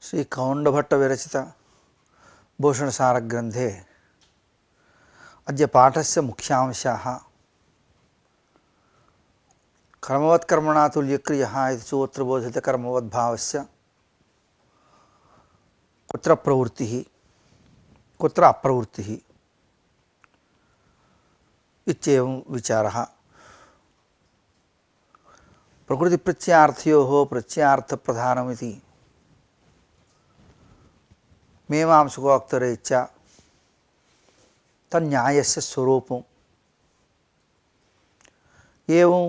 श्री कौंडभट्ट विरचित भूषणसार ग्रंथे अद्य पाठस्य मुख्यांशाः कर्मवत्कर्मणा तुल्यक्रियः इति सूत्रबोधितकर्मवद्भावस्य कुत्र प्रवृत्तिः कुत्र अप्रवृत्तिः इत्येवं विचारः। प्रकृतिप्रत्ययार्थयोः प्रत्ययार्थप्रधानमिति मीमांसकोक्तरीत्या तन्न्यायस्य स्वरूपम् एवं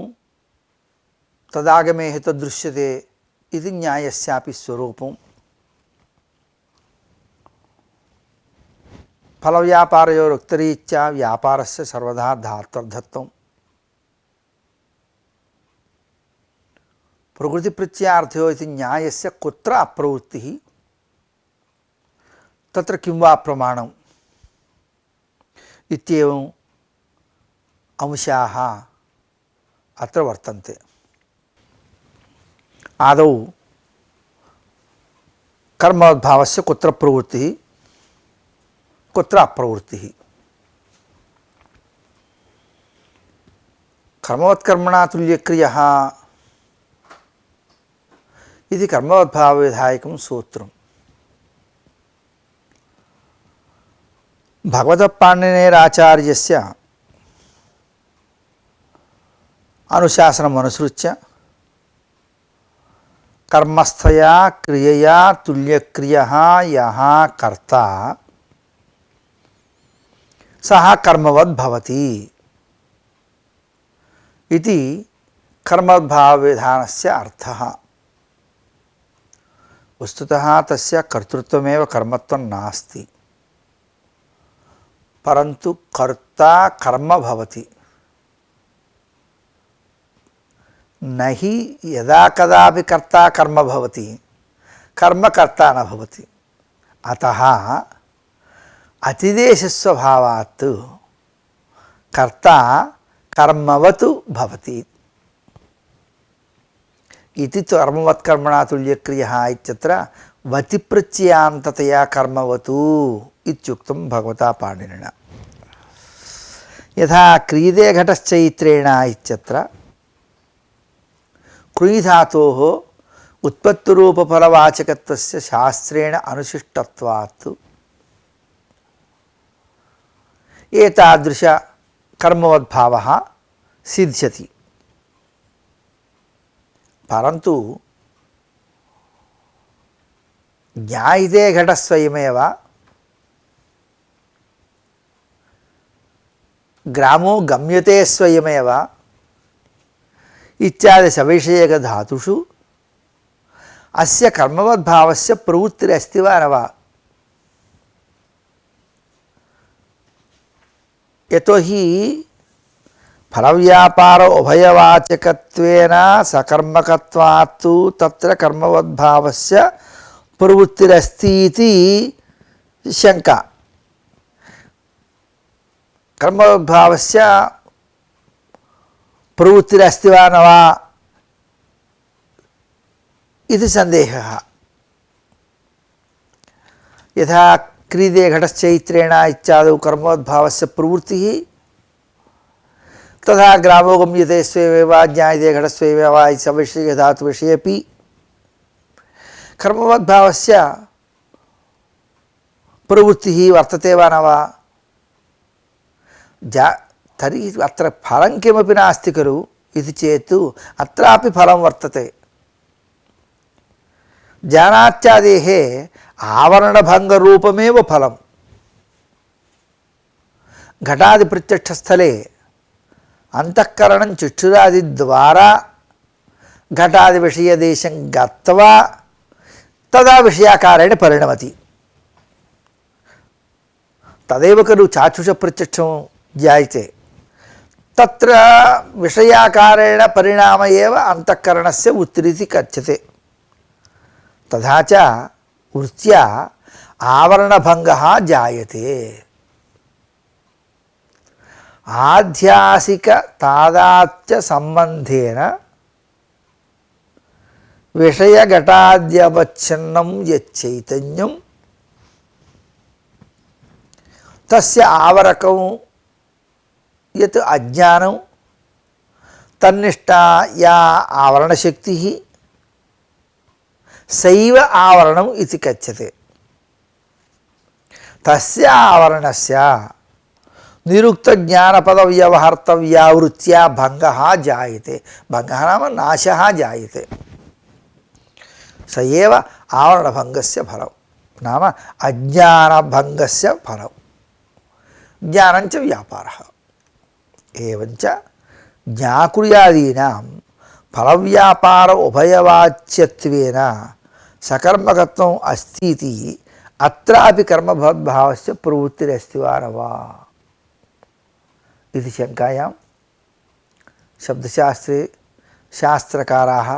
तदागमे हि तदृश्यते इति न्यायस्यापि स्वरूपम् फलव्यापारयोरुक्तरीत्या व्यापारस्य सर्वदा धातर्थत्वम् प्रकृतिप्रत्ययार्थयो इति न्यायस्य कुत्र अप्रवृत्तिः तत्र किं वा प्रमाणम् इत्येवम् अंशाः अत्र वर्तन्ते। आदौ कर्मवद्भावस्य कुत्र प्रवृत्तिः कुत्र अप्रवृत्तिः। कर्मवत्कर्मणा तुल्यक्रियः इति कर्मवद्भावविधायकं सूत्रम्। भगवतपाणिनेराचार्यस्य अनुशासनमनुसृत्य कर्मस्थया क्रियया तुल्यक्रियः यः कर्ता सः कर्मवद् भवति इति कर्मवद्भावविधानस्य अर्थः। वस्तुतः तस्य कर्तृत्वमेव कर्मत्वं नास्ति, परंतु कर्ता कर्म भवति। नहि यदा कदापि कर्ता कर्म भवति, कर्म कर्ता न भवति। अतः अतिदेशस्वभावात् कर्ता कर्मवत् भवति इति कर्मवत्कर्मणा तुल्यक्रियः इत्यत्र वतिप्रत्ययान्ततया कर्मवतु इत्युक्तं भगवता पाणिनिना। यथा क्रियते घटश्चैत्रेण इत्यत्र क्रुयि धातोः उत्पत्तिरूपफलवाचकत्वस्य शास्त्रेण अनुशिष्टत्वात् एतादृश कर्मवद्भावः सिद्ध्यति। परन्तु ज्ञायते घटस्वयमेव, ग्रामो गम्यते स्वयमेव इत्यादि सविषयकधातुषु अस्य कर्मवद्भावस्य प्रवृत्तिरस्ति वा न वा। यतोहि फलव्यापार उभयवाचकत्वेन सकर्मकत्वात् तत्र कर्मवद्भावस्य प्रवृत्तिरस्ति इति शंका। कर्मवद्भावस्य प्रवृत्तिरस्ति वा न वा इति संदेहः। यथा क्रियते घटश्चैत्रेण इत्यादौ कर्मवद्भावस्य प्रवृत्तिः, तथा ग्रामो गम्यते स्वयमेव ज्ञायते घटस्वयमेव इति सविषयधातुविषयेऽपि कर्मवद्भावस्य प्रवृत्तिः वर्तते वा न वा। तर्हि अत्र फलं किमपि नास्ति खलु इति चेत् अत्रापि फलं वर्तते। ज्ञानात्यादेः आवरणभङ्गरूपमेव फलं। घटादिप्रत्यक्षस्थले अंतःकरणं चक्षुरादिद्वारा घटादिविषयदेशं गत्वा तदा विषयाकारेण परिणमति। तदेव खलु चाक्षुषप्रत्यक्षं ज्ञायते। तत्र विषयाकारेण परिणाम एव अंतःकरणस्य वृत्तिरिति कथ्यते। तथा च वृत्त्या आवरणभङ्गः जायते। आध्यासिक तादात्म्य संबंधेन విషయఘటాద్యవచ్ఛిన్నం యచ్చైతన్యం తస్య ఆవరకం యత్ అజ్ఞానం తన్నిష్టా యా ఆవరణశక్తి సైవ ఆవరణం ఇది కథ్యతే. తస్య ఆవరణస్య నిరుక్త జ్ఞానపద వ్యవహర్తవ్యావృత్యా భంగః జాయతే. భంగః నామ నాశः జాయతే. స ఏవ ఆవరణభంగస్య ఫలం నామ అజ్ఞానభంగస్య ఫలం. జ్ఞానంచ వ్యాపారः. ఏవంచ జ్ఞాకుర్యాదీనాం ఫలవ్యాపార ఉభయవాచ్యత్వేన సకర్మకత్వం అస్తి అత్రాపి కర్మభవద్భావస్య ప్రవృత్తిరస్తి వా న వా ఇది శంకాయాం శబ్దశాస్త్రే శాస్త్రకారాः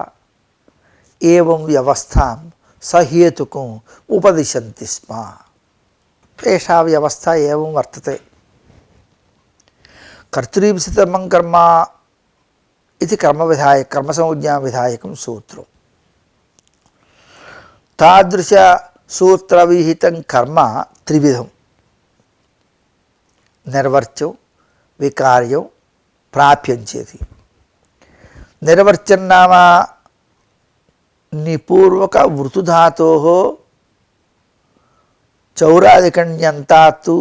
ఏవం వ్యవస్థాం సహేతుకం ఉపదిశంతి స్మ. ఏషా వ్యవస్థ ఏవం వర్తతే. కర్తృప్సితమం కర్మ ఇది కర్మసంజ్ఞా విధాయకం సూత్రం. తాదృశ సూత్రవిహితం కర్మ త్రివిధం: నిర్వర్త్యం, వికార్యం, ప్రాప్యం చేతి. నిర్వర్త్యం నామ నిపూర్వక వృతుధాతోః చౌరాదికణ్యంతాత్తు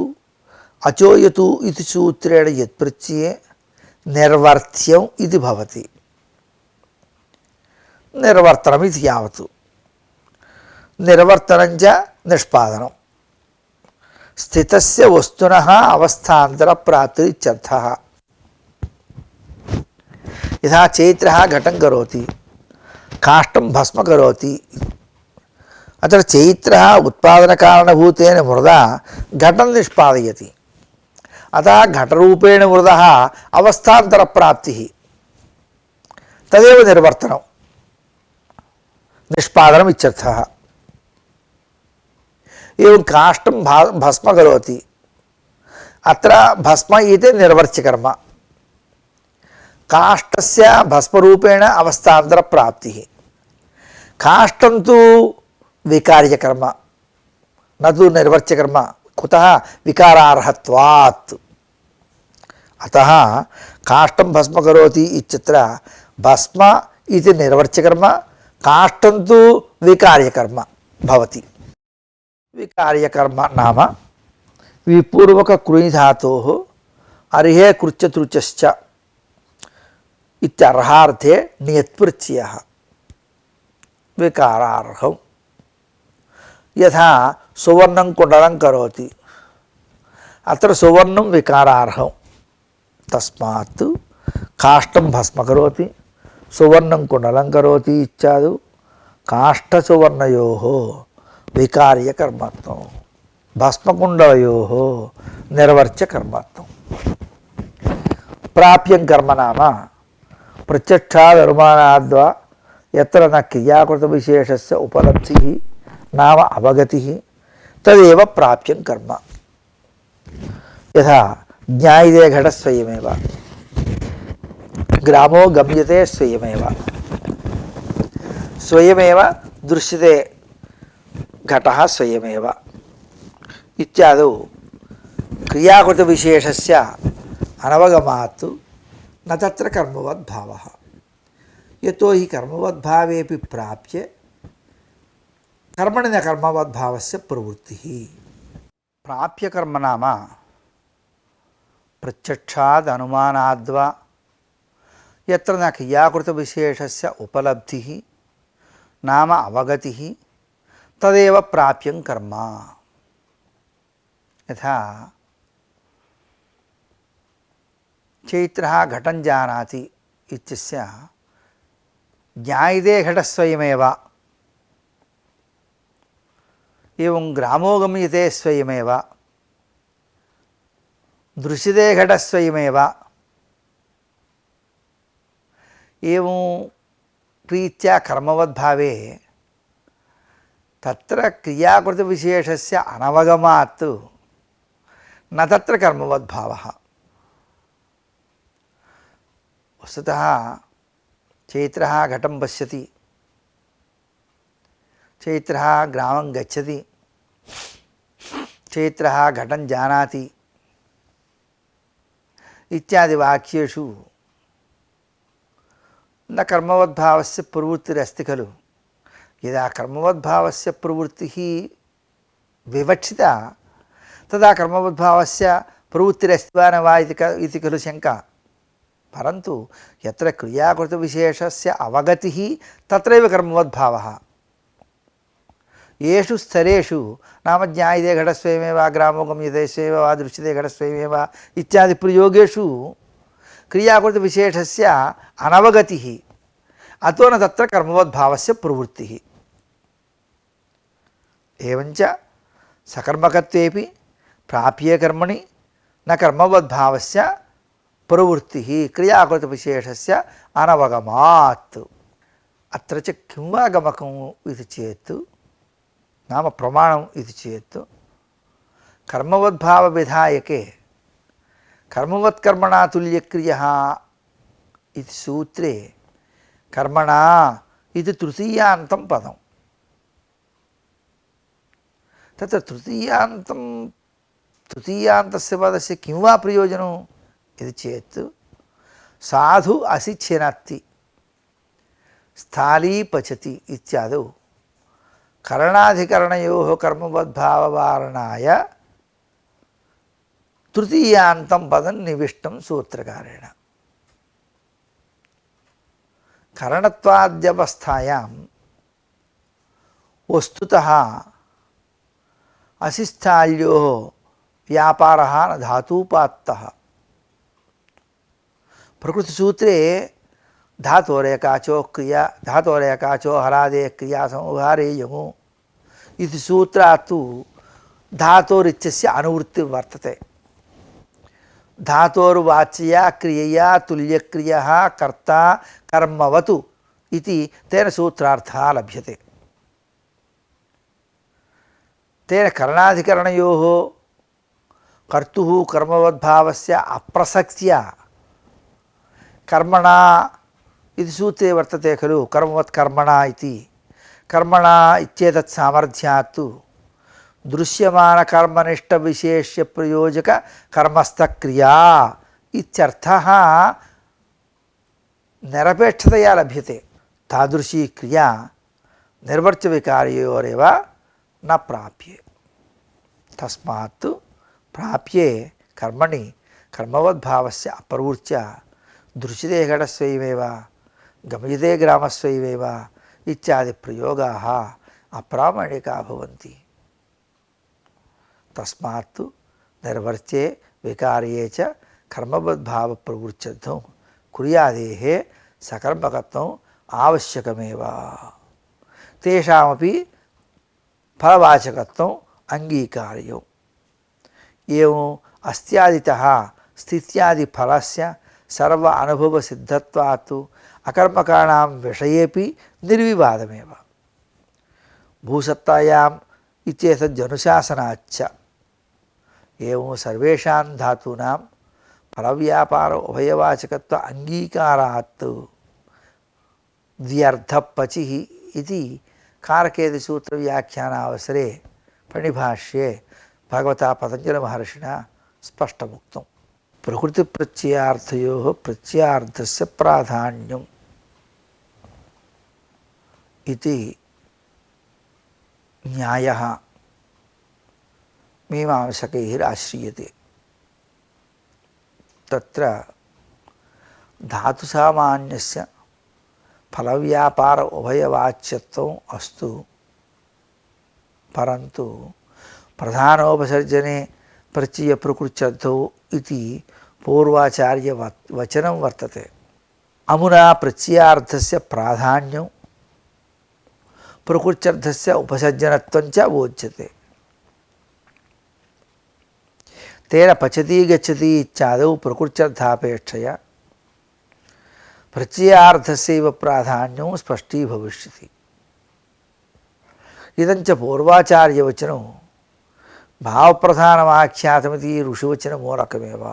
అచోయతు ఇది సూత్రేణ యత్ప్రత్యయే నిర్వర్త్యం ఇది భవతి. నిర్వర్తనం ఇది యావత్. నిర్వర్తనం చ నిష్పాదనం. స్థితస్య వస్తునః అవస్థాంతర ప్రాప్తిరిత్యర్థః. యథా చైత్రः ఘటం కరోతి, కాష్టం భస్మ కరోతి. అతడు చైత్రः ఉత్పాదనకారణభూతేన మృదా ఘటం నిష్పాదయతి. అతः ఘటరూపేణ మృదः అవస్థాంతర ప్రాప్తి తదేవ నిర్వర్తనం నిష్పాదనం ఇత్యర్థः. एवं काष्ठं भस्म करोति. अत्र भस्म इति निर्वर्च्यकर्म. काष्ठस्य भस्मरूपेण अवस्थान्तरप्राप्तिः. काष्ठं तु विकार्यकर्म न तु निर्वर्च्यकर्म. कुतः? विकारार्हत्वात्. अतः काष्ठं भस्म करोति इत्यत्र भस्म इति निर्वर्च्यकर्म, काष्ठं तु विकार्यकर्म भवति. विकार्यकर्म नाम विपूर्वक कृञिधातोः अर्हे कृच्यतृचश्च इत्यर्हार्थे नियत्प्रत्ययः विकारार्हम्. यथा सुवर्णं कुण्डलं करोति, अत्र सुवर्णं विकारार्हम्. तस्मात् काष्ठं भस्म करोति, सुवर्णं कुण्डलं करोति इत्यादौ काष्ठसुवर्णयोः विकार्यकर्मत्वं, भस्मकुण्डलयोः निर्वर्च्यकर्मत्वं. प्राप्यं कर्म नाम प्रत्यक्षादनुमानाद्वा यत्र न क्रियाकृतविशेषस्य उपलब्धिः नाम अवगतिः तदेव प्राप्यं कर्म. यथा ज्ञायते घटस्वयमेव, ग्रामो गम्यते स्वयमेव, स्वयमेव दृश्यते घटः स्वयमेव इत्यादौ क्रियाकृतविशेषस्य अनवगमात् न तत्र कर्मवद्भावः. यतो हि कर्मवद्भावेऽपि प्राप्य कर्मणि न कर्मवद्भावस्य प्रवृत्तिः. प्राप्यकर्म नाम प्रत्यक्षाद् अनुमानाद्वा यत्र न क्रियाकृतविशेषस्य उपलब्धिः नाम अवगतिः तदेव प्राप्यं कर्म. यथा चैत्रः घटं जानाति इत्यस्य ज्ञायते घटस्वयमेव, एवं ग्रामो गम्यते स्वयमेव, दृश्यते घटस्वयमेव, एवं प्रीत्या कर्मवद्भावे तत्र क्रियाकृतविशेषस्य अनवगमात् न तत्र कर्मवद्भावः. वस्तुतः चैत्रः घटं पश्यति, చైత్రः గ్రామం గచ్చతి, చైత్రः ఘటం జానాతి ఇత్యాది వాక్యేషు न कर्मवद्भावस्य प्रवृत्तिरस्ति खलु। यदा कर्मवद्भावस्य प्रवृत्तिः विवक्षिता तदा कर्मवद्भावस्य प्रवृत्तिरस्ति वा न वा इति खलु शङ्का। परन्तु यत्र क्रियाकृतविशेषस्य अवगतिः तत्रैव कर्मवद्भावः। येषु स्तरेषु नाम ज्ञायते घटस्वयमेव, ग्रामो गम्यते स्वयमेव वा, दृश्यते घटस्वयमेव इत्यादि प्रयोगेषु क्रियाकृतविशेषस्य अनवगतिः अतो न तत्र कर्मवद्भावस्य प्रवृत्तिः। एवञ्च सकर्मकत्वेपि प्राप्ये कर्मणि न कर्मवद्भावस्य प्रवृत्तिः क्रियाकृतविशेषस्य अनवगमात्। अत्र च किं वा गमकम् इति चेत् नाम प्रमाणम् इति चेत् कर्मवद्भावविधायके कर्मवत्कर्मणा तुल्यक्रियः इति सूत्रे कर्मणा इति तृतीयान्तं पदं। तत्र तृतीयान्तस्य पदस्य किं वा प्रयोजनम् इति चेत् साधु असि छिनत्ति, स्थाली पचति इत्यादौ करणाधिकरणयोः कर्मवद्भाववारणाय तृतीयान्तं पदं निविष्टं सूत्रकारेण। करणत्वाद्यवस्थायां वस्तुतः असिस्थाल्योः व्यापारः न धातूपात्तः। प्रकृतिसूत्रे धातोरेकाचो क्रिया धातोरेकाचो हरादे क्रिया समुहारे यमु इति सूत्रात् तु धातोरित्यस्य अनुवृत्तिर्वर्तते। धातोर्वाच्यया क्रियया तुल्यक्रियः कर्ता कर्मवतु इति तेन सूत्रार्थः लभ्यते। तेन करणाधिकरणयोः कर्तुः कर्मवद्भावस्य अप्रसक्त्या कर्मणा इति सूत्रे वर्तते खलु। कर्मवत्कर्मणा इति कर्मणा इत्येतत् सामर्थ्यात् तु दृश्यमानकर्मनिष्ठविशेष्यप्रयोजक कर्मस्थक्रिया इत्यर्थः निरपेक्षतया लभ्यते। तादृशी क्रिया निर्वर्त्यविकारयोरेव न प्राप्ये। तस्मात् प्राप्ये कर्मणि कर्मवद्भावस्य अप्रवृत्य दृश्यते घटस्वयमेव, गम्यते ग्रामस्वयमेव इत्यादि प्रयोगाः अप्रामाणिकाः भवन्ति। तस्मात् निर्वर्त्ये विकार्ये च कर्मवद्भावप्रवृत्यर्थं कुर्यादेः सकर्मकत्वम् आवश्यकमेव। तेषामपि फलवाचकत्वम् अंगीकार्यम्। एवम् अस्त्यादितः स्थित्यादिफलस्य सर्व अनुभवसिद्धत्वात् अकर्मकाणां विषयेपि निर्विवादमेव। भूसत्तायाम् इत्येतदनुशासनाच्च एवं सर्वेषां धातूनां फलव्यापार उभयवाचकत्व अंगीकारात् द्व्यर्थपचिः इति कारकेतुसूत्रव्याख्यानावसरे प्रणिभाष्ये भगवता पतञ्जलिमहर्षिणा स्पष्टमुक्तम्। प्रकृतिप्रत्ययार्थयोः प्रत्ययार्थस्य प्राधान्यम् इति न्यायः मीमांसकैः आश्रियते। तत्र धातुसामान्यस्य फलव्यापार उभयवाच्यत्वम् अस्तु, परन्तु प्रधानोपसर्जने प्रत्यय प्रकृत्यर्थौ इति पूर्वाचार्य वचनं वर्तते। अमुना प्रत्ययार्थस्य प्राधान्यं प्रकृत्यर्थस्य उपसर्जनत्वं च बोध्यते। तेन पचति गच्छति इत्यादौ प्रकृत्यर्थापेक्षया प्रत्ययार्थस्यैव प्राधान्यं स्पष्टीभविष्यति। इदं च पूर्वाचार्यवचनं भावप्रधानमाख्यातमिति ऋषिवचनमूलकमेव।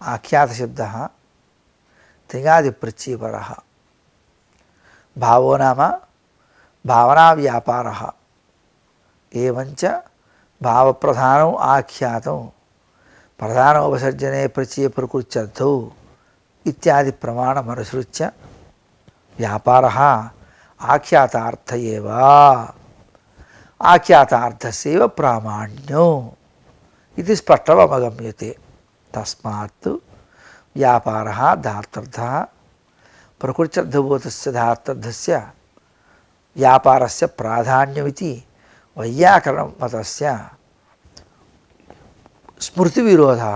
आख्यातशब्दः त्रिगादिप्रत्ययपरः। భావో నామ భావనా వ్యాపారः ఏవంచ భావప్రధానం ఆఖ్యాతం ప్రధానోపసర్జనే ప్రచయ ప్రకృత్యర్థౌ ఇత్యాది ప్రమాణమనుసృత్య వ్యాపారः ఆఖ్యాతార్థ ఏవ ఆఖ్యాతార్థస్యైవ ప్రామాణ్యం ఇది స్పష్టమవగమ్యతే. తస్మాత్ వ్యాపారः ధాత్వర్థः ప్రకృత్యర్థభూతస్య ధాత్వర్థస్య వ్యాపారస్య ప్రాధాన్యమితి వైయాకరణమతస్య స్మృతివిరోధः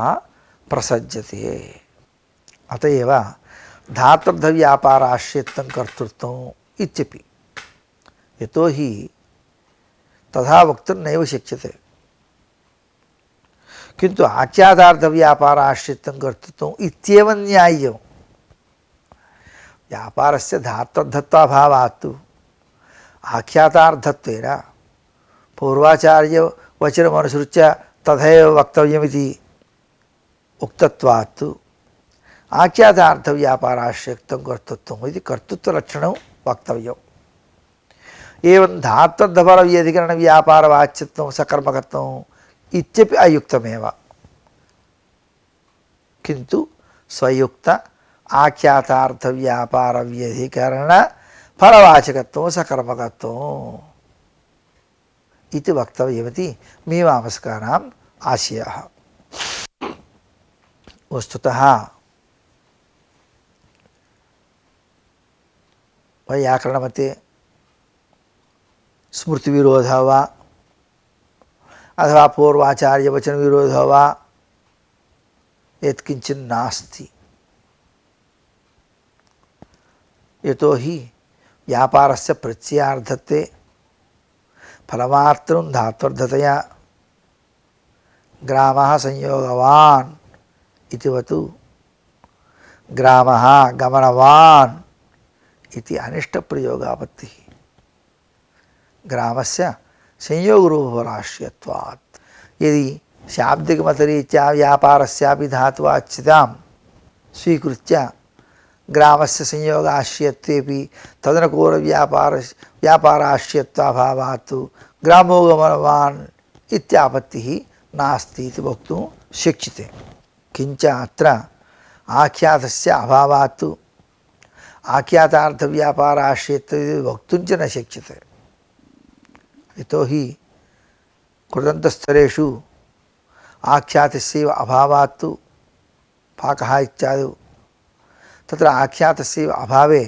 ప్రసజ్యతే. అత ఏవ ధాత్వర్థవ్యాపారాశ్రయత్వం కర్తృత్వం ఇత్యపి యతో హి తథా వక్తుం నైవ శక్యతే. కింటు ఆఖ్యాతార్థవ్యాపారాశ్రయత్వం కర్తృత్వం ఇత్యేవ న్యాయం. వ్యాపారస్య ధాత్వర్థత్వాభావాత్ ఆఖ్యాతార్థత్వేన పూర్వాచార్య వచనమనుసృత్య తథైవ వక్తవ్యమితి ఉక్తత్వాత్ ఆఖ్యాతార్థవ్యాపారాశ్రయత్వం కర్తృత్వం ఇది కర్తృత్వలక్షణం వక్తవ్యం. ఏవం ధాత్వర్థఫలవ్యధికరణ వ్యాపారవాచ్యత్వం సకర్మకత్వం ఇత్యపి అయుక్తమేవ. కింటు స్వయుక్త ఆఖ్యాతార్థవ్యాపారవ్యధికరణ ఫలవాచకత్వం సకర్మకత్వం ఇది వక్తవ్యమితి మీమాంసకానాం ఆశయः. వస్తుతः వైయాకరణమతే స్మృతివిరోధः వా అథవా పూర్వాచార్యవచనవిరోధः వా యత్కించిన్ నాస్తి. యతో హి వ్యాపారస్య ప్రత్యయార్థత్వే ఫలమాత్రం ధాత్వర్థతయా గ్రామः సంయోగవాన్ ఇతివతు గ్రామः గమనవాన్ ఇది అనిష్టప్రయోగాపత్తి గ్రామస్య సంయోగరూపరాశ్యత్వాత్. యది శాబ్దికమతరీత్యా వ్యాపారస్యాపి ధాతువాచ్యతాం స్వీకృత్య గ్రామస్య సంయోగాశ్రయత్వేపి తదనుకూల వ్యాపారాశ్రయత్వాభావాత్ గ్రామో గమనవాన్ ఇత్యాపత్తిః నాస్తి ఇది వక్తుం శక్యతే. కించ అత్ర ఆఖ్యాతస్య అభావాత్ ఆఖ్యాతార్థవ్యాపారాశ్రయత్వం వక్తుం చ న శక్యతే. యతో హి కృదంతస్థలేషు ఆఖ్యాతస్యైవ అభావాత్ పాకः ఇత్యాది తత్ర ఆఖ్యాతస్యైవ అభావే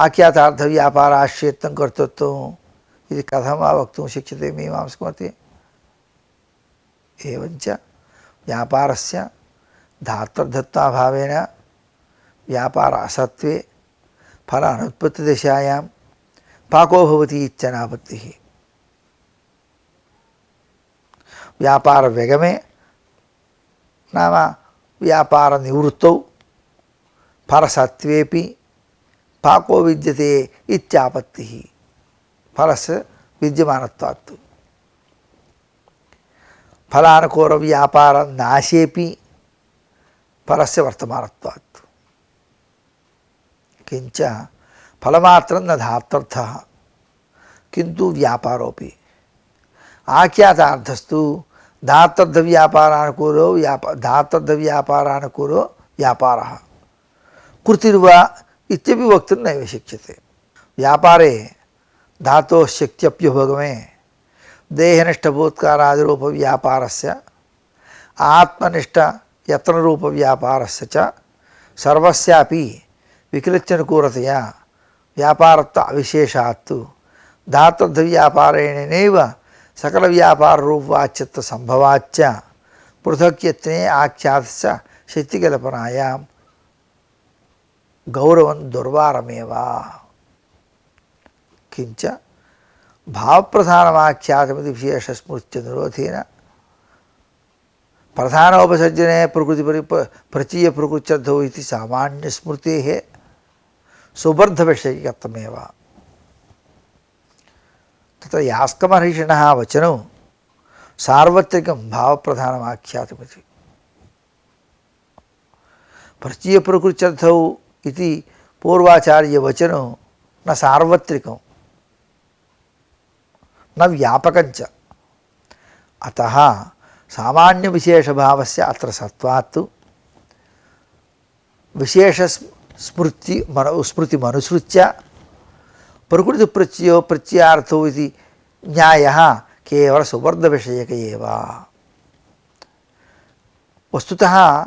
ఆఖ్యాతార్థవ్యాపారాశ్రయత్వం కర్తృత్వం ఇది కథం వా వక్తుం శక్యతే మీమాంసకమతే. ఏవంచ వ్యాపారస్య ధాత్వర్థత్వాభావేన వ్యాపార అసత్వే ఫల అనుత్పత్తిదశాయాం పాకో భవతి ఇత్యనాపత్తిః. వ్యాపార వ్యగమే నామ వ్యాపార నివృత్తౌ ఫలసత్వేపి పాకో విద్యతే ఇత్యాపత్తిః ఫలస్య విద్యమానత్వాత్. ఫలానుకూల వ్యాపార నాశేపి ఫలస్య వర్తమానత్వాత్. కించ ఫలమాత్రం న ధాత్వర్థః కింటు వ్యాపారోపి ఆఖ్యాతార్థస్తు ధాత్వర్థవ్యాపారానుకూలో వ్యాపారः కృతిర్వా ఇత్యపి వక్తుం నైవ శక్యతే. వ్యాపారే धातोः शक्त्यप्युपगमे देहनिष्ठभूतकारादिरूपव्यापारस्य आत्मनिष्ठ यत्नरूपव्यापारस्य च सर्वस्यापि विकलित्यनुकूलतया व्यापारत्व अविशेषात् धातुर्व्यापारेणैव सकलव्यापाररूपवाच्यत्वसम्भवाच्च पृथक्यत्ने आख्यातस्य शक्तिकल्पनायां गौरवं दुर्वारमेव. किंच भावप्रधानमाख्यातमिति विशेषस्मृत्यनुरोधेन प्रधानोपसर्जने प्रकृति प्रचीय प्रकृत्यर्थौ इति सामान्यस्मृतेः सुबर्धविषयिकत्वमेव. तत्र यास्कमहर्षिणः वचनं सार्वत्रिकं भावप्रधानमाख्यातमिति. प्रचीय प्रकृत्यर्थौ इति पूर्वाचार्यवचनं न सार्वत्रिकं न व्यापकञ्च। अतः सामान्यविशेषभावस्य अत्र सत्वात् विशेषस्मृतिमनुसृत्य प्रकृतिप्रत्ययो प्रत्ययार्थो इति न्यायः केवल सुवर्धविषयक एव। वस्तुतः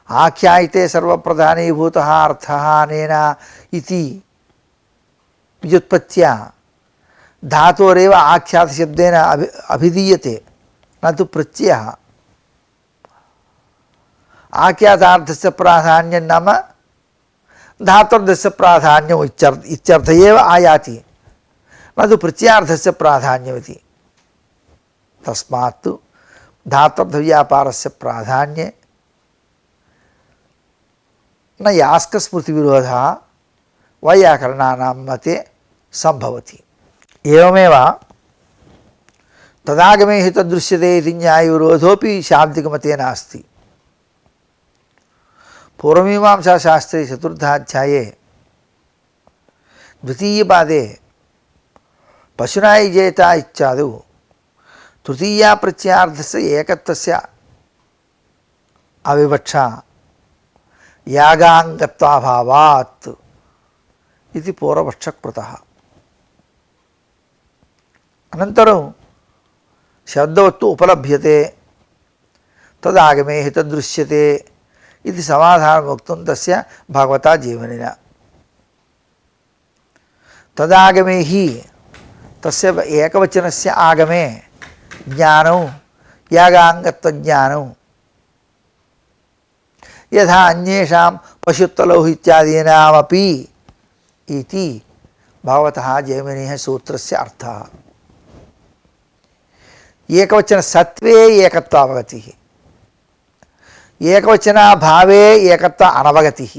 आख्यायिते सर्वप्रधानीभूतः अर्थः अनेन इति व्युत्पत्त्या धातोरेव आख्यातशब्देन अभिधीयते, न तु प्रत्ययः। आख्यातार्थस्य प्राधान्यं नाम धातोर्थस्य प्राधान्यम् इत्यर्थ एव आयाति, न तु प्रत्ययार्थस्य प्राधान्यमिति। तस्मात् धातोर्थव्यापारस्य प्राधान्ये न यास्कस्मृतिविरोधः वैयाकरणानां मते सम्भवति। एवमेव तदागमे हि तदृश्यते इति न्यायविरोधोऽपि शाब्दिकमते नास्ति। पूर्वमीमांसाशास्त्रे चतुर्थाध्याये द्वितीयपादे पशुना यजेत इत्यादौ तृतीया प्रत्ययार्थस्य एकत्वस्य अविवक्षा यागाङ्गत्वाभावात् इति पूर्वपक्षः कृतः। अनन्तरं शब्दवत्तु उपलभ्यते तदागमे हि तदृश्यते इति समाधानं वक्तुं तस्य भगवता जीवनेन। तदागमे हि तस्य एकवचनस्य आगमे ज्ञानं यागाङ्गत्वज्ञानं यथा अन्येषां पशुत्वलौ इत्यादीनामपि इति भगवतः जैमिनेः सूत्रस्य अर्थः। एकवचन सत्वे एकत्वावगतिः, एकवचनाभावे एकत्व अनवगतिः,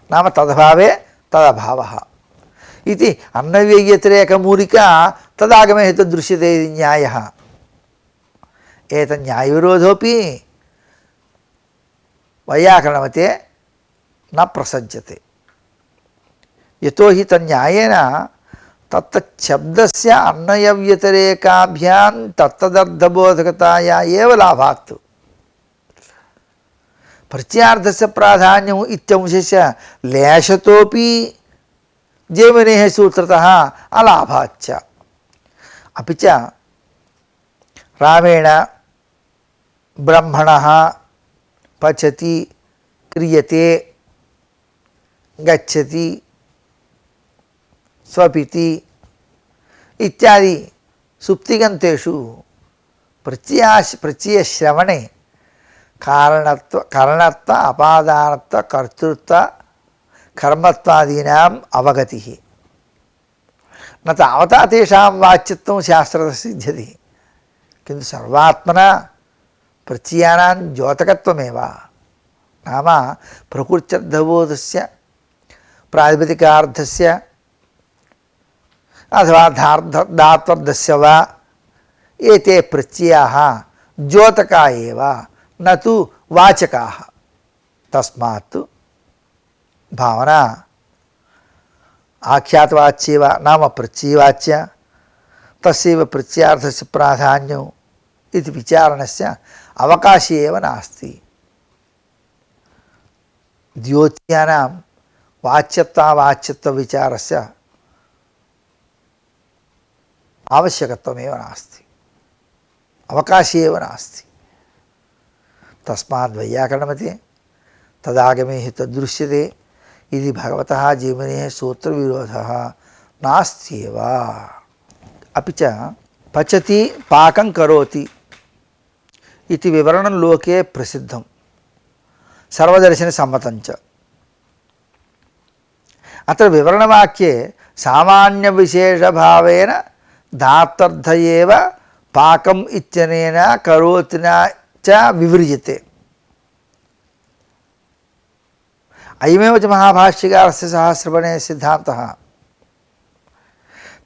नाम तद्भावे तदभावः इति अन्नव्यतिरेकमूलिका तदागमे हि तदृश्यते इति न्यायः। एतन्न्यायविरोधोऽपि वैयाकरणमते न प्रसज्यते। यतो हि तन्न्यायेन तत्तच्छब्दस्य अन्वयव्यतिरेकाभ्यां तत्तदर्थबोधकताया एव लाभात् प्रत्यार्थस्य प्राधान्यम् इत्यंशस्य लेशतोपि जैमिनेः सूत्रतः अलाभाच्च। अपि च रामेण ब्रह्मणः पचति क्रियते गच्छति स्वपिति इत्यादि सुप्तिगन्तेषु प्रत्ययश्रवणे कारणत्व अपादानत्व कर्तृत्व कर्मत्वादीनाम् अवगतिः न तावता तेषां वाच्यत्वं शास्त्रतः सिद्ध्यति, किन्तु सर्वात्मना प्रत्ययानां द्योतकत्वमेव। नाम प्रकृत्यर्थबोधस्य प्रातिपदिकार्थस्य अथवा धात्वर्थस्य वा एते प्रत्ययाः द्योतका एव, न तु वाचकाः। तस्मात् भावना आख्यातवाच्येव नाम प्रत्ययवाच्य तस्यैव प्रत्ययार्थस्य प्राधान्यम् इति विचारणस्य अवकाशः एव नास्ति। द्योत्यानां वाच्यत्वावाच्यत्वविचारस्य आवश्यकत्वमेव नास्ति, अवकाशः एव नास्ति। तस्माद् वैयाकरणमते तदागमे हि तदृश्यते इति भगवतः जीवनेः सूत्रविरोधः नास्त्येव। अपि च पचति पाकं करोति इति विवरणं लोके प्रसिद्धं सर्वदर्शनसम्मतञ्च। अत्र विवरणवाक्ये सामान्यविशेषभावेन धात्वर्थ एव पाकम् इत्यनेन करोतिना च विव्रियते। अयमेव च महाभाष्यकारस्य सहस्रवणे सिद्धान्तः।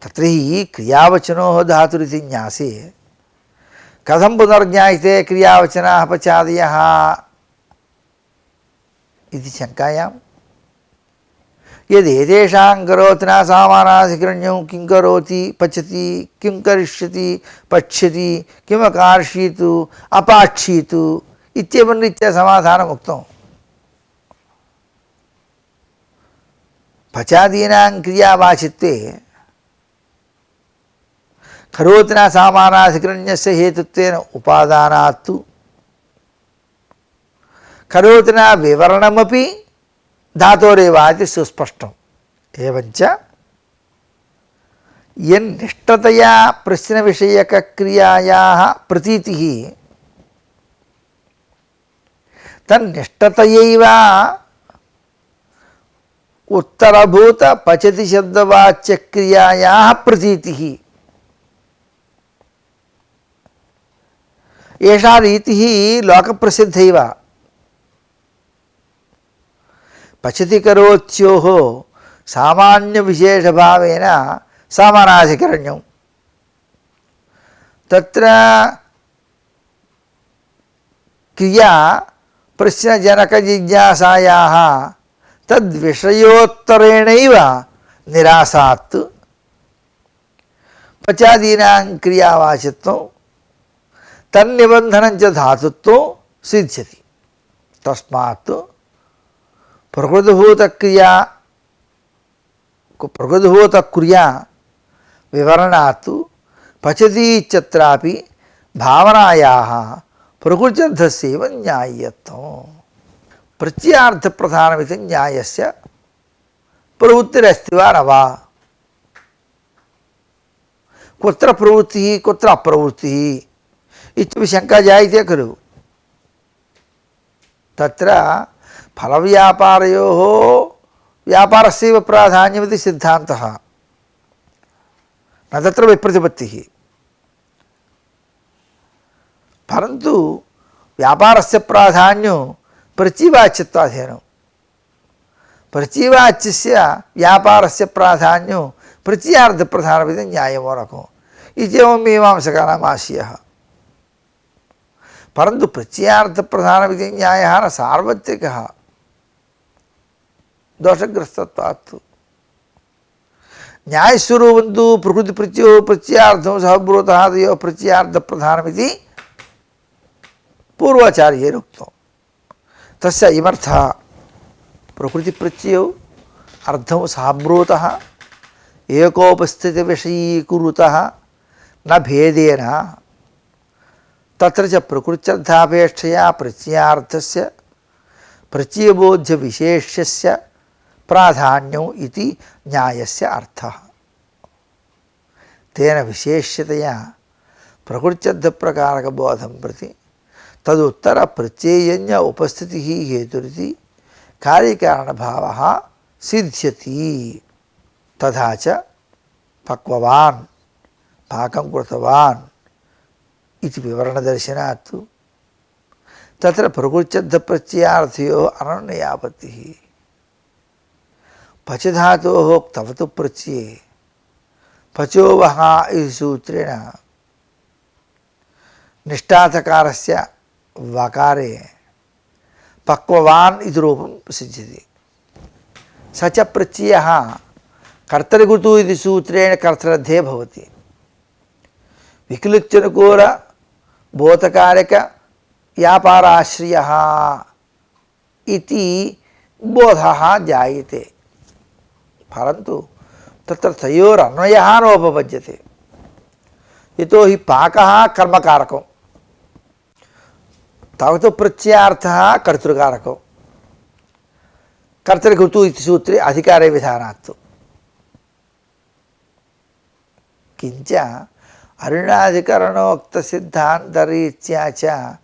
तत्र हि क्रियावचनो धातुरिति न्यासे कथं पुनर्ज्ञायते क्रियावचनाः पचादयः इति शङ्कायां यदेतेषां करोति न सामानाधिकरण्यं किं करोति पचति किं करिष्यति पश्यति किमकार्षीतु अपाक्षीतु इत्येवं रीत्या समाधानम् उक्तम्। पचादीनां क्रियावाचित्वे करोति न सामानाधिकरण्यस्य हेतुत्वेन उपादानात्तु करोति न विवरणमपि धातोरेव इति सुस्पष्टम्। एवञ्च यन्निष्ठतया प्रश्नविषयकक्रियायाः प्रतीतिः तन्निष्ठतयैव उत्तरभूत पचति शब्दवाच्यक्रियायाः प्रतीतिः। एषा रीतिः लोकप्रसिद्धैव। पचति करोत्योः सामान्यविशेषभावेन समानाधिकरण्यं तत्र क्रिया प्रश्नजनकजिज्ञासायाः तद्विषयोत्तरेणैव निरासात् पचादीनां क्रियावाचित्वं तन्निबन्धनं च धातुत्वं सिद्ध्यति। तस्मात् प्रकृतिभूतक्रिया विवरणात् पचति इत्यत्रापि भावनायाः प्रकृत्यर्थस्यैव न्याय्यत्वम्। प्रत्ययार्थप्रधानमिति न्यायस्य प्रवृत्तिरस्ति वा न वा? कुत्र प्रवृत्तिः कुत्र अप्रवृत्तिः इत्यपि शङ्का जायते खलु। तत्र फलव्यापारयोः व्यापारस्यैव प्राधान्यमिति सिद्धान्तः, न तत्र विप्रतिपत्तिः। परन्तु व्यापारस्य प्राधान्यं प्रत्ययवाच्यत्वाधीनं, प्रत्ययवाच्यस्य व्यापारस्य प्राधान्यं प्रत्ययार्थप्रधानमिति न्यायमूलकम् इत्येवं मीमांसकानाम् आशयः। परन्तु प्रत्ययार्थप्रधानमिति न्यायः न सार्वत्रिकः, दोषग्रस्तत्वात्। न्यायस्वरूपं तु प्रकृतिप्रत्ययो प्रत्ययार्थं सहब्रूतः तयोः प्रत्ययार्थप्रधानमिति पूर्वाचार्यैरुक्तम्। तस्य इमर्थः प्रकृतिप्रत्ययौ अर्थं सहब्रूतः एकोपस्थितिविषयीकुरुतः न भेदेन। तत्र च प्रकृत्यर्थापेक्षया प्रत्ययार्थस्य प्रत्ययबोध्यविशेष्यस्य प्राधान्यम् इति न्यायस्य अर्थः। तेन विशेष्यतया प्रकृत्यर्थप्रकारकबोधं प्रति तदुत्तरप्रत्ययजन्य उपस्थितिः हेतुरिति कार्यकारणभावः सिद्ध्यति। तथा च पक्ववान् पाकं कृतवान् इति विवरणदर्शनात् तत्र प्रकृत्यर्थप्रत्ययार्थयोः अनन्यापत्तिः। पच धातोः क्तवतु प्रत्यये पचो वः इति सूत्रेण निष्ठातकारस्य वकारे पक्ववान् इति रूपं सिद्ध्यति। स च प्रत्ययः कर्तरिकुतु इति सूत्रेण कर्तृध्ये भवति। विक्लित्यनुकूल बोधकारक व्यापाराश्रयः इति बोधः जायते। परन्तु तत्र तयोरन्वयः नोपपद्यते। यतो हि पाकः कर्मकारकं, तावत् प्रत्ययार्थः कर्तृकारकं। कर्तरिकुतु इति सूत्रे अधिकारे विधानात्। किञ्च अरुणाधिकरणोक्तसिद्धान्तरीत्या च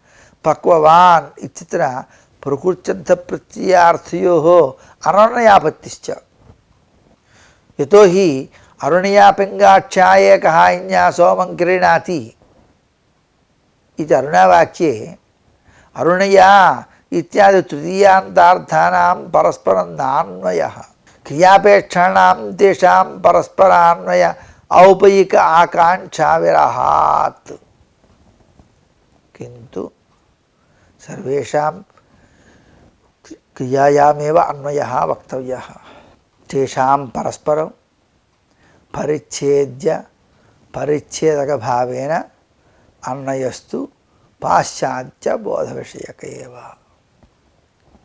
पक्ववान् इत्यत्र प्रकृत्यर्थप्रत्ययार्थयोः अनन्यापत्तिश्च। यतो हि अरुणयापिङ्गाक्षायकः इन्या सोमं क्रीणाति इति अरुणवाक्ये अरुणया इत्यादि तृतीयान्तार्थानां परस्परं नान्वयः। क्रियापेक्षाणां तेषां परस्परान्वय औपयिक आकाङ्क्षाविरहात्। किन्तु सर्वेषां क्रियायामेव अन्वयः वक्तव्यः। తేషాం పరస్పరం పరిచ్ఛేద్య పరిచ్ఛేదకభావేన అన్వయస్తు పాశ్చాత్య బోధ విషయక ఏవ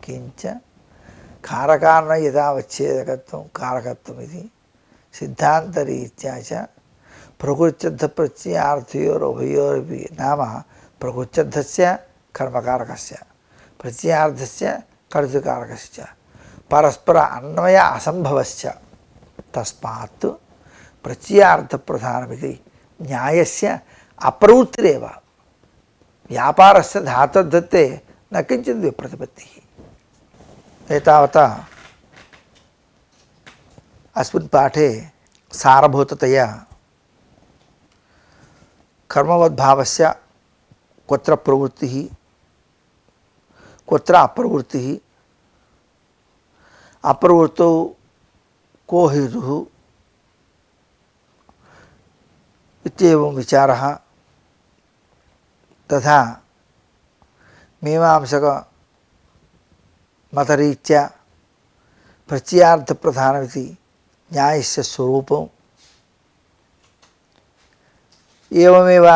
కించ కారకాన్వయ యథావచ్ఛేదకత్వం కారకత్వం ఇది సిద్ధాంతరీత్యా చ ప్రకృత్యర్థ ప్రత్యయార్థయోరుభయోరపి నామ ప్రకృత్యర్థస్య కర్మకారకస్య ప్రత్యయార్థస్య కర్తృకారకస్య పరస్పర అన్వయ అసంభవస్య తస్మాత్ ప్రత్యయార్థ ప్రధానమితి న్యాయస్య అప్రవృత్తిరేవ వ్యాపారస్య ధాతర్ధత్తే న కించిత్ విప్రతిపత్తిః एतावता अस्मिन् पाठे सारभूततया कर्मवद्भावस्य कुत्र प्रवृत्तिः कुत्र अप्रवृत्तिः अप्रवृत्तौ को हेतुः इत्येवं विचारः तथा मीमांसक मतरीत्या प्रत्ययार्थ प्रधानमिति न्यायस्य स्वरूपम् एवमेव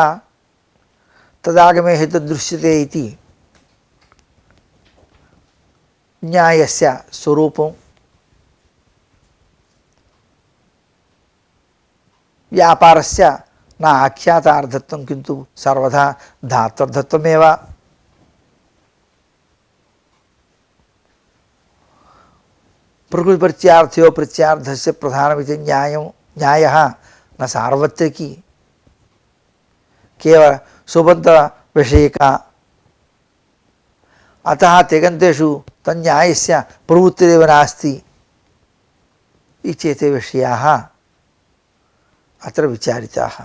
तदागमे हेतुदृश्यते इति न्यायस्य स्वरूपम् व्यापारस्य न आख्यातार्थत्वं किन्तु सर्वथा धातर्थत्वमेव प्रकृतिप्रत्यार्थयो प्रत्यार्थस्य प्रधानमिति न्यायः न सार्वत्रिकी केवल सुबन्त विषयिका अतः तिगन्तेषु तन्न्यायस्य प्रवृत्तिरेव नास्ति इत्येते विषयाः अत्र विचारिताः।